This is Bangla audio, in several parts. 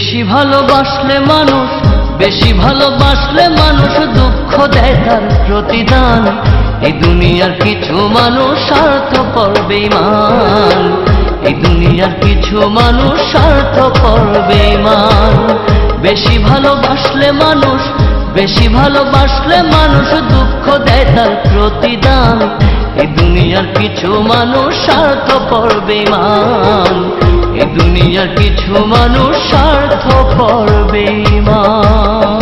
বেশি ভালোবাসলে মানুষ, বেশি ভালোবাসলে মানুষ দুঃখ দেয় তার প্রতিদান। এই দুনিয়ার কিছু মানুষ স্বার্থপর বেঈমান, এই দুনিয়ার কিছু মানুষ স্বার্থপর বেঈমান। বেশি ভালোবাসলে মানুষ, বেশি ভালোবাসলে মানুষ দুঃখ দেয় তার প্রতিদান। এই দুনিয়ার কিছু মানুষ স্বার্থপর বেঈমান, এই দুনিয়ার কিছু মানুষ স্বার্থপর বেঈমান।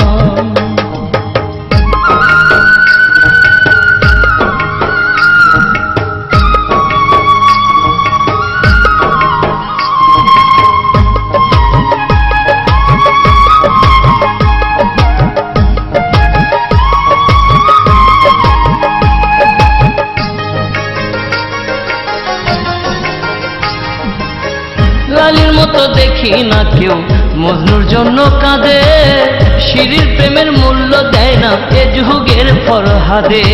লালির মতো দেখি না কেউ মজনুর জন্য কাঁদে, শিরির প্রেমের মূল্য দেয় না এ যুগের ফরহাদে।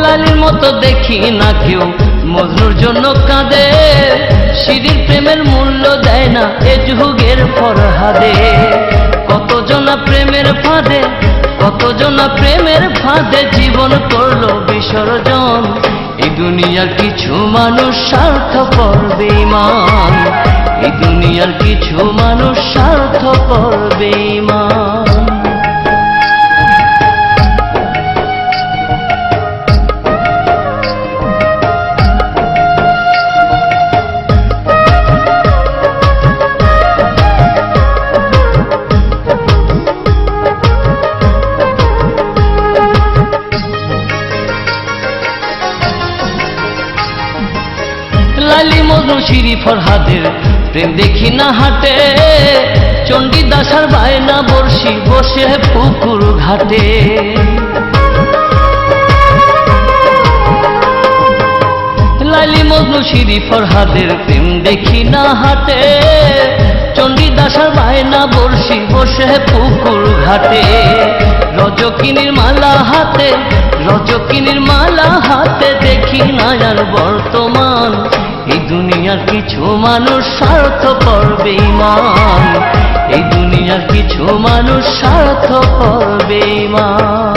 লালির মতো দেখি না কেউ মজনুর জন্য কাঁদে, শিরির প্রেমের মূল্য দেয় না এ যুগের ফরহাদে। কতজনা প্রেমের ফাঁদে, কতজনা প্রেমের ফাঁদে জীবন করলো বিসর্জন। এই দুনিয়ার কিছু মানুষ স্বার্থপর বেঈমান, এই দুনিয়ার কিছু মানুষ স্বার্থপর বেঈমান। লালি মজনু শিরি ফরহাদের প্রেম দেখি না হাটে, চণ্ডীদাস আর বায়না বর্ষি বসে পুকুর ঘাটে। লালি মজনু শিরি ফরহাদের প্রেম দেখি না হাটে, চণ্ডীদাস আর বায়না বর্ষি বসে পুকুর ঘাটে। রজকিনীর মালা হাতে, রজকিনীর মালা হাতে দেখি না আর বর্তমান। এই দুনিয়ার কিছু মানুষ স্বার্থপর বেঈমান, এই দুনিয়ার কিছু মানুষ স্বার্থপর বেঈমান।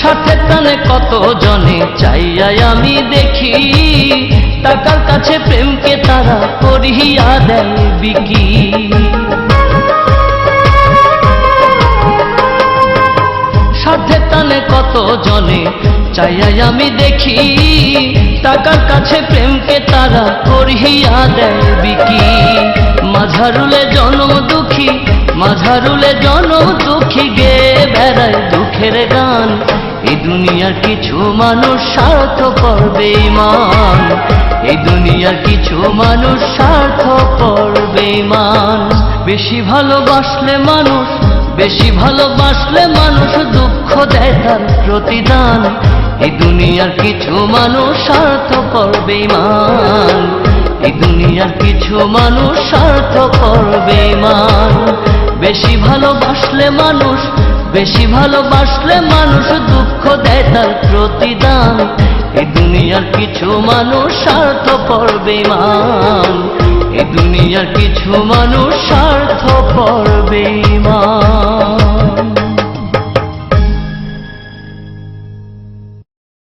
সাথে টানে কত জনে চাইয়াই আমি দেখি, টাকার কাছে প্রেমকে তারা করিয়া দেয় বিকি। সাথে টানে কত জনে চাইয়াই আমি দেখি, টাকার কাছে প্রেমকে তারা করিয়া দেয় বিকি। মাঝারুলে জনম দুঃখী, মাঝারুলে জনম দুঃখী গে বেড়ায় দুঃখের গান। এই দুনিয়ার কিছু মানুষ স্বার্থপর বেঈমান, এই দুনিয়ার কিছু মানুষ স্বার্থপর বেঈমান। বেশি ভালোবাসলে মানুষ, বেশি ভালোবাসলে মানুষ দুঃখ দেয় তার প্রতিদান। এই দুনিয়ার কিছু মানুষ স্বার্থপর বেঈমান, এই দুনিয়ার কিছু মানুষ স্বার্থপর বেঈমান। বেশি ভালোবাসলে মানুষ, বেশি ভালোবাসলে মানুষ দুঃখ দেয় তার প্রতিদান। এই দুনিয়ার কিছু মানুষ স্বার্থপর বেঈমান, এই দুনিয়ার কিছু মানুষ স্বার্থপর বেঈমান।